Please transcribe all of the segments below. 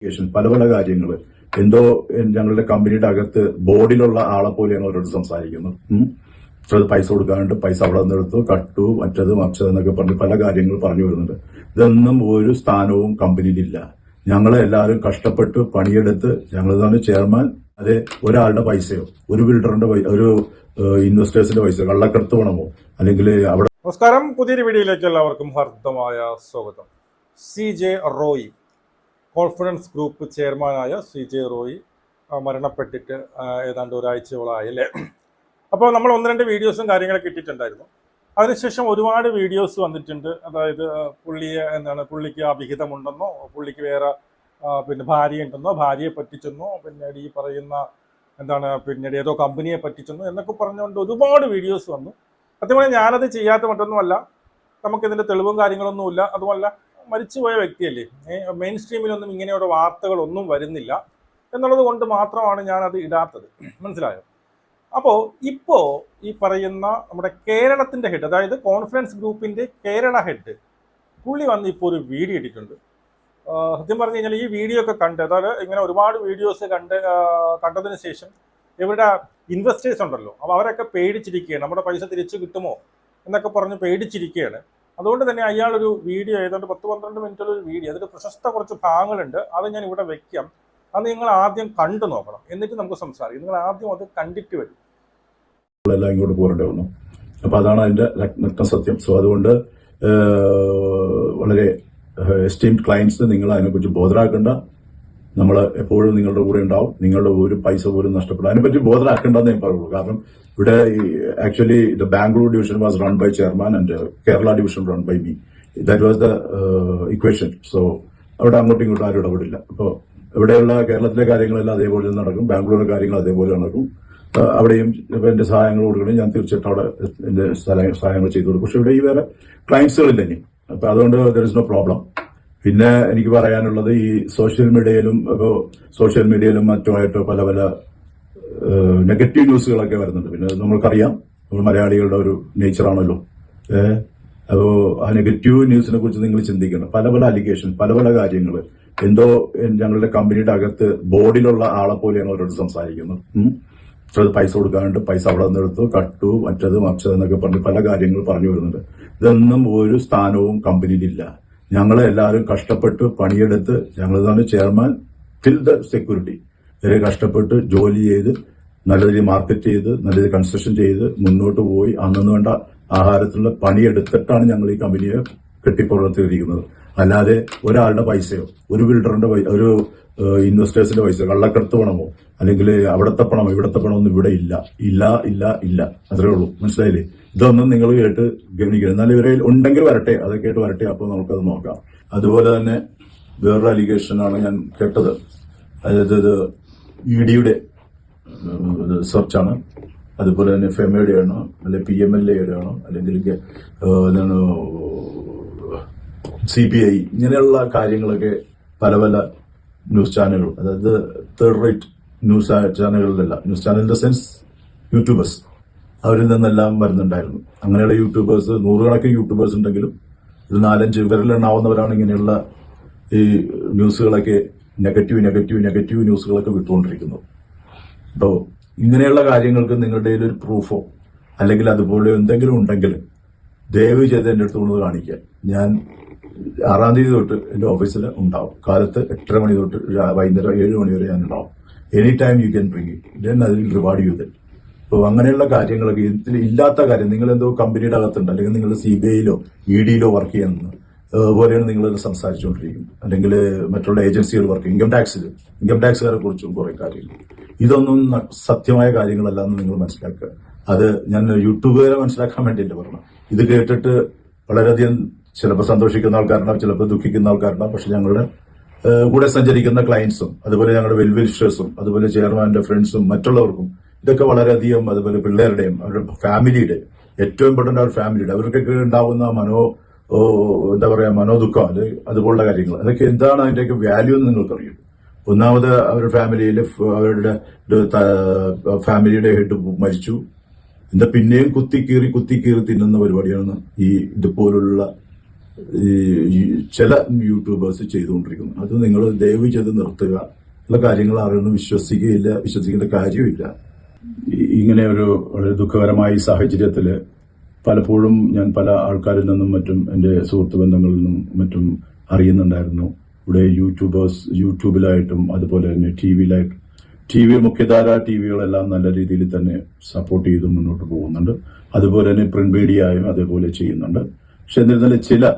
പല പല കാര്യങ്ങൾ എന്തോ ഞങ്ങളുടെ കമ്പനിയുടെ അകത്ത് ബോർഡിലുള്ള ആളെ പോലെയാണ് അവരോട് സംസാരിക്കുന്നത്. അത് പൈസ കൊടുക്കാണ്ട് പൈസ അവിടെ നിന്നെടുത്തു കട്ടു മറ്റത് എന്നൊക്കെ പറഞ്ഞ് പല കാര്യങ്ങൾ പറഞ്ഞു വരുന്നുണ്ട്. ഇതൊന്നും ഒരു സ്ഥാനവും കമ്പനിയിലില്ല. ഞങ്ങളെ എല്ലാവരും കഷ്ടപ്പെട്ട് പണിയെടുത്ത് ഞങ്ങളതാണ് ചെയർമാൻ. അതെ, ഒരാളുടെ പൈസയോ ഒരു ബിൽഡറിന്റെ ഒരു ഇൻവെസ്റ്റേഴ്സിന്റെ പൈസ കള്ളക്കടത്ത് വേണമോ അല്ലെങ്കിൽ അവിടെ. നമസ്കാരം, പുതിയൊരു വീഡിയോയിലേക്ക് എല്ലാവർക്കും ഹാർദമായ സ്വാഗതം. CJ റോയി, കോൺഫിഡൻസ് ഗ്രൂപ്പ് ചെയർമാനായ CJ റോയി മരണപ്പെട്ടിട്ട് ഏതാണ്ട് ഒരാഴ്ചയോളമായി അല്ലേ. അപ്പോൾ നമ്മൾ ഒന്ന് രണ്ട് വീഡിയോസും കാര്യങ്ങളൊക്കെ ഇട്ടിട്ടുണ്ടായിരുന്നു. അതിനുശേഷം ഒരുപാട് വീഡിയോസ് വന്നിട്ടുണ്ട്. അതായത് പുള്ളിക്ക് അവിഹിതമുണ്ടെന്നോ, പുള്ളിക്ക് വേറെ ഭാര്യ ഉണ്ടെന്നോ, ഭാര്യയെ പറ്റിച്ചെന്നോ, പിന്നീട് ഈ പറയുന്ന പിന്നീട് ഏതോ കമ്പനിയെ പറ്റിച്ചെന്നോ എന്നൊക്കെ പറഞ്ഞുകൊണ്ട് ഒരുപാട് വീഡിയോസ് വന്നു. സത്യമായി ഞാനത് ചെയ്യാത്ത മറ്റൊന്നുമല്ല, നമുക്കിതിൻ്റെ തെളിവും കാര്യങ്ങളൊന്നുമില്ല. അതുമല്ല, മരിച്ചുപോയ വ്യക്തിയല്ലേ, മെയിൻ സ്ട്രീമിലൊന്നും ഇങ്ങനെയുള്ള വാർത്തകളൊന്നും വരുന്നില്ല എന്നുള്ളത് കൊണ്ട് മാത്രമാണ് ഞാനത് ഇടാത്തത്. മനസ്സിലായോ? അപ്പോൾ ഇപ്പോൾ ഈ പറയുന്ന നമ്മുടെ കേരളത്തിൻ്റെ ഹെഡ്, അതായത് കോൺഫിഡൻസ് ഗ്രൂപ്പിൻ്റെ കേരള ഹെഡ്, പുള്ളി വന്ന് ഇപ്പോൾ ഒരു വീഡിയോ ഇട്ടിട്ടുണ്ട്. സത്യം പറഞ്ഞു കഴിഞ്ഞാൽ ഈ വീഡിയോ ഒക്കെ കണ്ട്, അതായത് ഇങ്ങനെ ഒരുപാട് വീഡിയോസ് കണ്ടതിന് ശേഷം ഇവരുടെ ഇൻവെസ്റ്റേഴ്സ് ഉണ്ടല്ലോ, അപ്പോൾ അവരൊക്കെ പേടിച്ചിരിക്കുകയാണ്. നമ്മുടെ പൈസ തിരിച്ചു കിട്ടുമോ എന്നൊക്കെ പറഞ്ഞ് പേടിച്ചിരിക്കുകയാണ്. അതുകൊണ്ട് തന്നെ അയാളൊരു വീഡിയോ ഏതാണ്ട് 10-12 മിനിറ്റുള്ള വീഡിയോ, അതിൽ പ്രശസ്ത കുറച്ച് ഭാഗങ്ങളുണ്ട്. അത് ഞാൻ ഇവിടെ വെക്കാം. അത് നിങ്ങൾ ആദ്യം കണ്ടു നോക്കണം, എന്നിട്ട് നമുക്ക് സംസാരിക്കാം. നിങ്ങൾ ആദ്യം അത് കണ്ടിട്ട് വരും. എല്ലാം ഇങ്ങോട്ട് പോരേണ്ടി വന്നു. അപ്പൊ അതാണ് അതിന്റെ നഗ്ന സത്യം. സോ അതുകൊണ്ട് വളരെ എസ്റ്റീംഡ് ക്ലയൻസ്, നിങ്ങൾ അതിനെക്കുറിച്ച് ബോധരാക്കേണ്ട. നമ്മൾ എപ്പോഴും നിങ്ങളുടെ കൂടെ ഉണ്ടാവും. നിങ്ങളുടെ ഒരു പൈസ പോലും നഷ്ടപ്പെടും. അതിനെപ്പറ്റി ബോധരാക്കേണ്ടെന്ന് ഞാൻ പറയുള്ളൂ. കാരണം ഇവിടെ actually the Bangalore division was run by chairman and Kerala division run by me. That was the equation. So അവിടെ അങ്ങോട്ടും ഇങ്ങോട്ടും ആരും ഇടപെടില്ല. അപ്പോൾ ഇവിടെയുള്ള കേരളത്തിലെ കാര്യങ്ങളെല്ലാം അതേപോലെ നടക്കും, ബാംഗ്ലൂരിലെ കാര്യങ്ങൾ അതേപോലെ നടക്കും. അവിടെയും എന്റെ സഹായങ്ങൾ കൊടുക്കണം, ഞാൻ തീർച്ചയായിട്ടും അവിടെ എന്റെ സഹായങ്ങൾ ചെയ്തു കൊടുക്കും. പക്ഷെ ഇവിടെ ഈ വേറെ ക്ലയൻസുകളില്ല ഇനി. അപ്പൊ അതുകൊണ്ട് ദർ ഇസ് നോ പ്രോബ്ലം. പിന്നെ എനിക്ക് പറയാനുള്ളത്, ഈ സോഷ്യൽ മീഡിയയിലും മറ്റുമായിട്ട് പല പല നെഗറ്റീവ് ന്യൂസുകളൊക്കെ വരുന്നുണ്ട്. പിന്നെ നമ്മൾക്കറിയാം, നമ്മൾ മലയാളികളുടെ ഒരു നേച്ചറാണല്ലോ. അപ്പോ ആ നെഗറ്റീവ് ന്യൂസിനെ കുറിച്ച് നിങ്ങൾ ചിന്തിക്കണം. പല പല അലിഗേഷൻ, പല പല കാര്യങ്ങൾ എന്തോ ഞങ്ങളുടെ കമ്പനിയുടെ അകത്ത് ബോർഡിലുള്ള ആളെ പോലെയാണ് അവരോട് സംസാരിക്കുന്നത്. അത് പൈസ കൊടുക്കാണ്ട് പൈസ അവിടെ നിന്നെടുത്തു കട്ടു മറ്റത് എന്നൊക്കെ പറഞ്ഞ് പല കാര്യങ്ങൾ പറഞ്ഞു വരുന്നുണ്ട്. ഇതൊന്നും ഒരു സ്ഥാനവും കമ്പനിയിലില്ല. ഞങ്ങളെ എല്ലാവരും കഷ്ടപ്പെട്ട് പണിയെടുത്ത് ഞങ്ങളതാണ് ചെയർമാൻ ടിൽ ദ സെക്യൂരിറ്റി വരെ കഷ്ടപ്പെട്ട് ജോലി ചെയ്ത് നല്ല രീതിയിൽ മാർക്കറ്റ് ചെയ്ത് നല്ല രീതിയിൽ കൺസ്ട്രക്ഷൻ ചെയ്ത് മുന്നോട്ട് പോയി അന്നു വേണ്ട ആഹാരത്തിലുള്ള പണിയെടുത്തിട്ടാണ് ഞങ്ങൾ ഈ കമ്പനിയെ കെട്ടിപ്പുറത്തിരിക്കുന്നത്. അല്ലാതെ ഒരാളുടെ പൈസയോ ഒരു ബിൽഡറിന്റെ ഒരു ഇൻവെസ്റ്റേഴ്സിന്റെ പൈസ കള്ളക്കടത്ത് പണമോ അല്ലെങ്കിൽ അവിടത്തെ പണമോ ഇവിടത്തെ പണമോ ഒന്നും ഇവിടെ ഇല്ല ഇല്ല ഇല്ല ഇല്ല അത്രേ ഉള്ളൂ. മനസ്സിലായില്ലേ? ഇതൊന്നും നിങ്ങൾ കേട്ട് ഗവനിക്കണം. എന്നാൽ ഇവരെ ഉണ്ടെങ്കിൽ വരട്ടെ, അത് കേട്ട് വരട്ടെ, അപ്പോൾ നമുക്കത് നോക്കാം. അതുപോലെ തന്നെ വേറൊരു അലിഗേഷനാണ് ഞാൻ കേട്ടത്. അതായത് ഇത് EDയുടെ സെർച്ചാണ്. അതുപോലെ തന്നെ FEMAയുടെ ആണോ അല്ലെങ്കിൽ PMLAയുടെ ആണോ അല്ലെങ്കിൽ CBI, ഇങ്ങനെയുള്ള കാര്യങ്ങളൊക്കെ പല പല ന്യൂസ് ചാനലുകൾ, അതായത് തേർഡ് റേറ്റ് ന്യൂസ് ചാനലുകളിലല്ല, news channel in the sense യൂട്യൂബേഴ്സ്, അവരിൽ നിന്നെല്ലാം വരുന്നുണ്ടായിരുന്നു. അങ്ങനെയുള്ള യൂട്യൂബേഴ്സ്, നൂറുകണക്കിന് യൂട്യൂബേഴ്സ് ഉണ്ടെങ്കിലും ഇത് 4-5 വിരലെണ്ണാവുന്നവരാണ് ഇങ്ങനെയുള്ള ഈ ന്യൂസുകളൊക്കെ നെഗറ്റീവ് ന്യൂസുകളൊക്കെ വിട്ടുകൊണ്ടിരിക്കുന്നത്. അപ്പോൾ ഇങ്ങനെയുള്ള കാര്യങ്ങൾക്ക് നിങ്ങളുടെ ഒരു പ്രൂഫോ അല്ലെങ്കിൽ അതുപോലെ എന്തെങ്കിലും ഉണ്ടെങ്കിൽ ദയവ് ചെയ്ത് എൻ്റെ അടുത്ത് കൊണ്ടത് കാണിക്കുക. ഞാൻ 6-ാം തീയതി തൊട്ട് എൻ്റെ ഓഫീസിൽ ഉണ്ടാവും. കാലത്ത് 8:30 മണി തൊട്ട് വൈകുന്നേരം 7 മണി വരെ ഞാൻ ഉണ്ടാവും. Any time you can bring it, then I will reward you then. അപ്പോൾ അങ്ങനെയുള്ള കാര്യങ്ങളൊക്കെ ഇതിൽ ഇല്ലാത്ത കാര്യം, നിങ്ങൾ എന്തോ കമ്പനിയുടെ അകത്തുണ്ട് അല്ലെങ്കിൽ നിങ്ങൾ CBIയിലോ EDയിലോ വർക്ക് ചെയ്യുന്നത് പോലെയാണ് നിങ്ങൾ സംസാരിച്ചുകൊണ്ടിരിക്കുന്നത്. അല്ലെങ്കിൽ മറ്റുള്ള ഏജൻസികൾ വർക്ക് ചെയ്യും, ഇൻകം ടാക്സുകാരെ കുറിച്ചും കുറെ കാര്യങ്ങൾ. ഇതൊന്നും സത്യമായ കാര്യങ്ങളല്ല എന്ന് നിങ്ങൾ മനസ്സിലാക്കുക. അത് ഞാൻ യൂട്യൂബുകാരെ മനസ്സിലാക്കാൻ വേണ്ടിയിട്ട് പറഞ്ഞു. ഇത് കേട്ടിട്ട് വളരെയധികം ചിലപ്പോൾ സന്തോഷിക്കുന്ന ആൾക്കാരുണ്ടാവും, ചിലപ്പോൾ ദുഃഖിക്കുന്ന ആൾക്കാരുണ്ടാവും. പക്ഷെ ഞങ്ങളുടെ കൂടെ സഞ്ചരിക്കുന്ന ക്ലയൻസും അതുപോലെ ഞങ്ങളുടെ വെൽവിഷേഴ്സും അതുപോലെ ചെയർമാന്റെ ഫ്രണ്ട്സും മറ്റുള്ളവർക്കും ഇതൊക്കെ വളരെയധികം, അതുപോലെ പിള്ളേരുടെയും അവരുടെ ഫാമിലിയുടെ, ഏറ്റവും ഇമ്പോർട്ടന്റ് അവർ ഫാമിലിയുടെ, അവർക്കൊക്കെ ഉണ്ടാവുന്ന മനോദുഃഖം, അതുപോലുള്ള കാര്യങ്ങൾ, അതൊക്കെ എന്താണ് അതിന്റെയൊക്കെ വാല്യൂ എന്ന് നിങ്ങൾക്കറിയും. ഒന്നാമത് അവരുടെ ഫാമിലിയുടെ ഹെഡ് മരിച്ചു. എന്താ പിന്നെയും കുത്തിക്കീറി തിന്നുന്ന പരിപാടിയാണ് ഈ ഇതുപോലുള്ള ഈ ചില യൂട്യൂബേഴ്സ് ചെയ്തുകൊണ്ടിരിക്കുന്നു. അത് നിങ്ങൾ ദയവ് ചെയ്ത് നിർത്തുക. ഉള്ള കാര്യങ്ങൾ ആരൊന്നും വിശ്വസിക്കേണ്ട കാര്യമില്ല. ഇങ്ങനെ ഒരു വളരെ ദുഃഖകരമായ ഈ സാഹചര്യത്തിൽ പലപ്പോഴും ഞാൻ പല ആൾക്കാരിൽ നിന്നും മറ്റും എൻ്റെ സുഹൃത്ത് ബന്ധങ്ങളിൽ നിന്നും മറ്റും അറിയുന്നുണ്ടായിരുന്നു. ഇവിടെ യൂട്യൂബിലായിട്ടും അതുപോലെ തന്നെ ടി വി മുഖ്യധാര ടിവികളെല്ലാം നല്ല രീതിയിൽ തന്നെ സപ്പോർട്ട് ചെയ്ത് മുന്നോട്ട് പോകുന്നുണ്ട്. അതുപോലെ തന്നെ പ്രിന്റ് മീഡിയയും അതേപോലെ ചെയ്യുന്നുണ്ട്. പക്ഷെ എന്നിരുന്നാലും ചില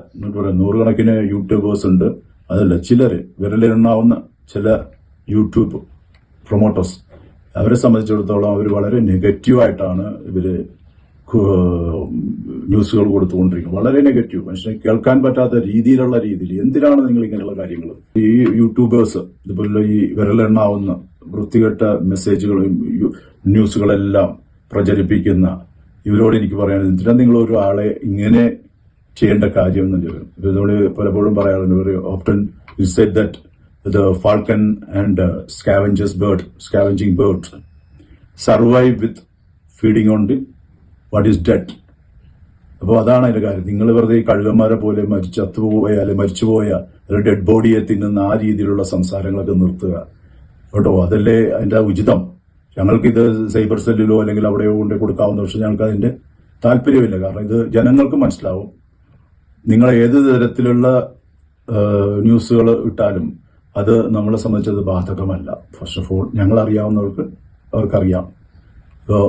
നൂറുകണക്കിന് യൂട്യൂബേഴ്സ് ഉണ്ട്. അതല്ല, ചിലർ വിരലിലെണ്ണാവുന്ന ചില യൂട്യൂബ് പ്രൊമോട്ടേഴ്സ്, അവരെ സംബന്ധിച്ചിടത്തോളം അവർ വളരെ നെഗറ്റീവായിട്ടാണ് ഇവര് ന്യൂസുകൾ കൊടുത്തുകൊണ്ടിരിക്കുന്നത്. വളരെ നെഗറ്റീവ്, മനുഷ്യനെ കേൾക്കാൻ പറ്റാത്ത രീതിയിൽ എന്തിനാണ് നിങ്ങൾ ഇങ്ങനെയുള്ള കാര്യങ്ങൾ ഈ യൂട്യൂബേഴ്സ് ഇതുപോലുള്ള ഈ വിരലെണ്ണാവുന്ന വൃത്തികെട്ട മെസ്സേജുകളും ന്യൂസുകളെല്ലാം പ്രചരിപ്പിക്കുന്ന ഇവരോട് എനിക്ക് പറയാൻ, എന്തിനാ നിങ്ങൾ ഒരു ആളെ ഇങ്ങനെ ചെയ്യേണ്ട കാര്യം എന്ന് ചോദിക്കും. ഇവരോട് പലപ്പോഴും പറയാറുണ്ട്, very often you said that the falcon and scavenging bird survive with feeding on the what is dead. അപ്പോൾ അതാണ് അതിന്റെ കാര്യം. നിങ്ങൾ വെറുതെ ഈ കഴുകന്മാരെ പോലെ മരിച്ചുപോയ ഒരു ഡെഡ് ബോഡിയെ തിന്നുന്ന ആ രീതിയിലുള്ള സംസാരങ്ങളൊക്കെ നിർത്തുക കേട്ടോ. അതല്ലേ അതിന്റെ ഉചിതം. ഞങ്ങൾക്കിത് സൈബർ സെല്ലിലോ അല്ലെങ്കിൽ അവിടെയോ കൊണ്ടു കൊടുക്കാവുന്ന, പക്ഷെ ഞങ്ങൾക്ക് അതിന്റെ താല്പര്യമില്ല. കാരണം ഇത് ജനങ്ങൾക്ക് മനസ്സിലാവും. നിങ്ങൾ ഏത് തരത്തിലുള്ള ന്യൂസുകൾ ഇട്ടാലും അത് നമ്മളെ സംബന്ധിച്ചത് ബാധകമല്ല. ഫസ്റ്റ് ഓഫ് ഓൾ ഞങ്ങൾ അറിയാവുന്നവർക്ക് അവർക്കറിയാം.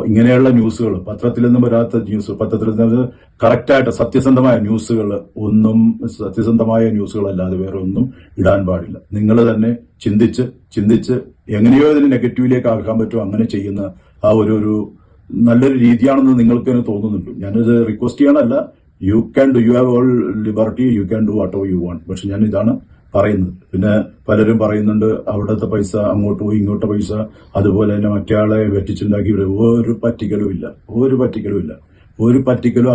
ഇങ്ങനെയുള്ള ന്യൂസുകൾ, പത്രത്തിൽ നിന്നും വരാത്ത ന്യൂസ്, പത്രത്തിൽ നിന്ന് കറക്റ്റായിട്ട് സത്യസന്ധമായ ന്യൂസുകളല്ലാതെ വേറെ ഒന്നും ഇടാൻ പാടില്ല. നിങ്ങൾ തന്നെ ചിന്തിച്ച് എങ്ങനെയോ ഇതിന് നെഗറ്റീവിലേക്ക് ആക്കാൻ പറ്റുമോ അങ്ങനെ ചെയ്യുന്ന ആ ഒരു നല്ലൊരു രീതിയാണെന്ന് നിങ്ങൾക്ക് തന്നെ തോന്നുന്നുണ്ട്. ഞാനിത് റിക്വസ്റ്റ് ചെയ്യാനല്ല. You have all liberty, you can do whatever you want. പക്ഷെ ഞാൻ ഇതാണ് പറയുന്നത്. പിന്നെ പലരും പറയുന്നുണ്ട് അവിടുത്തെ പൈസ അങ്ങോട്ട് പോയി, ഇങ്ങോട്ട് പൈസ, അതുപോലെ തന്നെ മറ്റേയാളെ വെറ്റിച്ചുണ്ടാക്കി. ഒരു പറ്റിക്കലും ഇല്ല.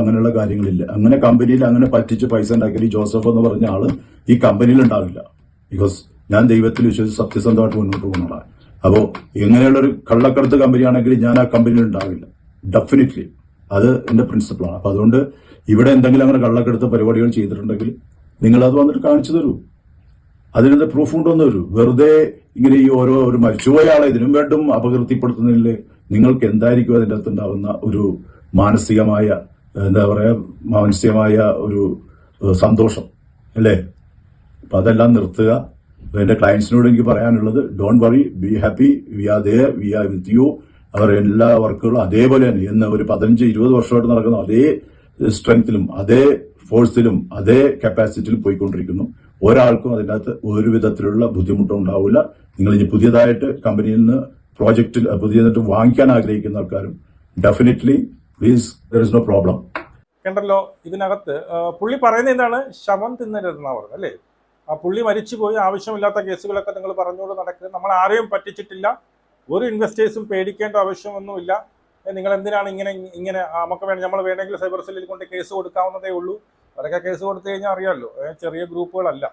അങ്ങനെയുള്ള കാര്യങ്ങളില്ല. അങ്ങനെ കമ്പനിയിൽ അങ്ങനെ പറ്റിച്ച് പൈസ ഉണ്ടാക്കിയാൽ ജോസഫ് എന്ന് പറഞ്ഞ ആള് ഈ കമ്പനിയിൽ ഉണ്ടാവില്ല. ബിക്കോസ് ഞാൻ ദൈവത്തിൽ വിശ്വസിച്ച് സത്യസന്ധമായിട്ട് മുന്നോട്ട് പോകുന്നതാണ്. അപ്പോൾ ഇങ്ങനെയുള്ള ഒരു കള്ളക്കടത്ത് കമ്പനിയാണെങ്കിൽ ഞാൻ ആ കമ്പനിയിൽ ഉണ്ടാവില്ല, ഡെഫിനറ്റ്ലി. അത് എന്റെ പ്രിൻസിപ്പിളാണ്. അപ്പൊ അതുകൊണ്ട് ഇവിടെ എന്തെങ്കിലും അങ്ങനെ കള്ളക്കടത്ത് പരിപാടികൾ ചെയ്തിട്ടുണ്ടെങ്കിൽ നിങ്ങൾ അത് വന്നിട്ട് കാണിച്ചു തരൂ. അതിനെന്താ പ്രൂഫ് കൊണ്ടുവന്നു വരൂ. വെറുതെ ഇങ്ങനെ ഈ ഒരു മരിച്ചുപോയ ആളെ ഇതിനും വേണ്ടും അപകീർത്തിപ്പെടുത്തുന്നതിൽ നിങ്ങൾക്ക് എന്തായിരിക്കും അതിൻ്റെ അകത്തുണ്ടാവുന്ന ഒരു മാനസികമായ ഒരു സന്തോഷം അല്ലേ? അപ്പൊ അതെല്ലാം നിർത്തുക. എന്റെ ക്ലയൻസിനോട് എനിക്ക് പറയാനുള്ളത്, don't worry, be happy, we are with you. അവർ എല്ലാ വർക്കുകളും അതേപോലെ തന്നെ ഇന്ന് ഒരു 15-20 വർഷമായിട്ട് നടക്കുന്ന അതേ സ്ട്രെങ്ത്തിലും അതേ ഫോഴ്സിലും അതേ കപ്പാസിറ്റിയിലും പോയിക്കൊണ്ടിരിക്കുന്നു. ഒരാൾക്കും അതിനകത്ത് ഒരു വിധത്തിലുള്ള ബുദ്ധിമുട്ടും ഉണ്ടാവില്ല. നിങ്ങൾ ഇനി പുതിയതായിട്ട് കമ്പനിയിൽ നിന്ന് പുതിയതായിട്ട് വാങ്ങിക്കാൻ ആഗ്രഹിക്കുന്ന ആൾക്കാരും definitely please, there is no problem. കണ്ടല്ലോ, ഇതിനകത്ത് പുള്ളി പറയുന്നത് എന്താണ്, ശവം തിന്നരുതെന്നാ പറഞ്ഞത് അല്ലേ? ആ പുള്ളി മരിച്ചുപോയി, ആവശ്യമില്ലാത്ത കേസുകളൊക്കെ നിങ്ങൾ പറഞ്ഞുകൊണ്ട് നടക്കുന്നത്. നമ്മൾ ആരെയും പറ്റിച്ചിട്ടില്ല, ഒരു ഇൻവെസ്റ്റേഴ്സും പേടിക്കേണ്ട ആവശ്യമൊന്നുമില്ല. നിങ്ങൾ എന്തിനാണ് ഇങ്ങനെ നമുക്ക് നമ്മൾ വേണമെങ്കിൽ സൈബർ സെല്ലിൽ കൊണ്ട് കേസ് കൊടുക്കാവുന്നതേ ഉള്ളൂ. അവരൊക്കെ കേസ് കൊടുത്തു കഴിഞ്ഞാൽ അറിയാമല്ലോ, ചെറിയ ഗ്രൂപ്പുകളല്ല.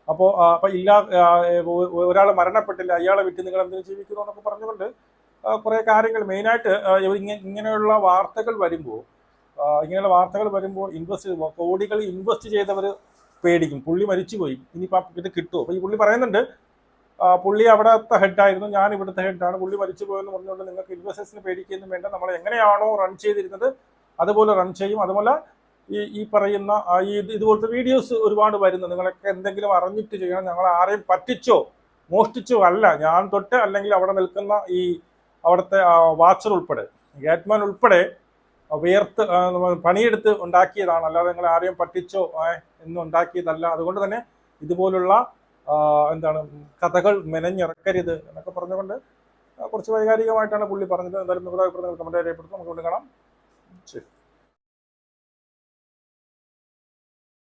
അപ്പോൾ ഒരാൾ മരണപ്പെട്ടില്ല, അയാളെ വിറ്റ് നിങ്ങൾ എന്തിനു ജീവിക്കുന്നു എന്നൊക്കെ പറഞ്ഞുകൊണ്ട് കുറേ കാര്യങ്ങൾ മെയിനായിട്ട് ഇങ്ങനെയുള്ള വാർത്തകൾ വരുമ്പോൾ കോടികൾ ഇൻവെസ്റ്റ് ചെയ്തവർ പേടിക്കും. പുള്ളി മരിച്ചുപോയി, ഇനിയിപ്പോൾ ഇത് കിട്ടുമോ? അപ്പോൾ ഈ പുള്ളി പറയുന്നുണ്ട്, പുള്ളി അവിടുത്തെ ഹെഡായിരുന്നു, ഞാൻ ഇവിടുത്തെ ഹെഡാണ്, പുള്ളി മരിച്ചു പോയെന്ന് പറഞ്ഞുകൊണ്ട് നിങ്ങൾക്ക് ഇൻവെസ്റ്റേഴ്സിന് പേടിക്കുകയൊന്നും വേണ്ട. നമ്മൾ എങ്ങനെയാണോ റൺ ചെയ്തിരുന്നത് അതുപോലെ റൺ ചെയ്യും. അതുപോലെ ഈ പറയുന്ന ഇതുപോലത്തെ വീഡിയോസ് ഒരുപാട് വരുന്നു. നിങ്ങളൊക്കെ എന്തെങ്കിലും അറിഞ്ഞിട്ട് ചെയ്യണം. ഞങ്ങൾ ആരെയും പറ്റിച്ചോ മോഷ്ടിച്ചോ അല്ല, ഞാൻ തൊട്ട് അല്ലെങ്കിൽ അവിടെ നിൽക്കുന്ന അവിടുത്തെ വാച്ചർ ഉൾപ്പെടെ, ഗേറ്റ്മാൻ ഉൾപ്പെടെ വിയർത്ത് പണിയെടുത്ത് ഉണ്ടാക്കിയതാണ്, അല്ലാതെ നിങ്ങൾ ആരെയും പറ്റിച്ചോ എന്നും ഉണ്ടാക്കിയതല്ല. അതുകൊണ്ട് തന്നെ ഇതുപോലുള്ള കഥകൾ മെനഞ്ഞിറക്കരുത് എന്നൊക്കെ പറഞ്ഞുകൊണ്ട് കുറച്ച് വൈകാരികമായിട്ടാണ് പുള്ളി പറഞ്ഞത്. എന്തായാലും നിങ്ങളുടെ അഭിപ്രായങ്ങൾ കമന്റ് രേഖപ്പെടുത്തും. നമുക്ക് കൊണ്ട് കാണാം. ശരി.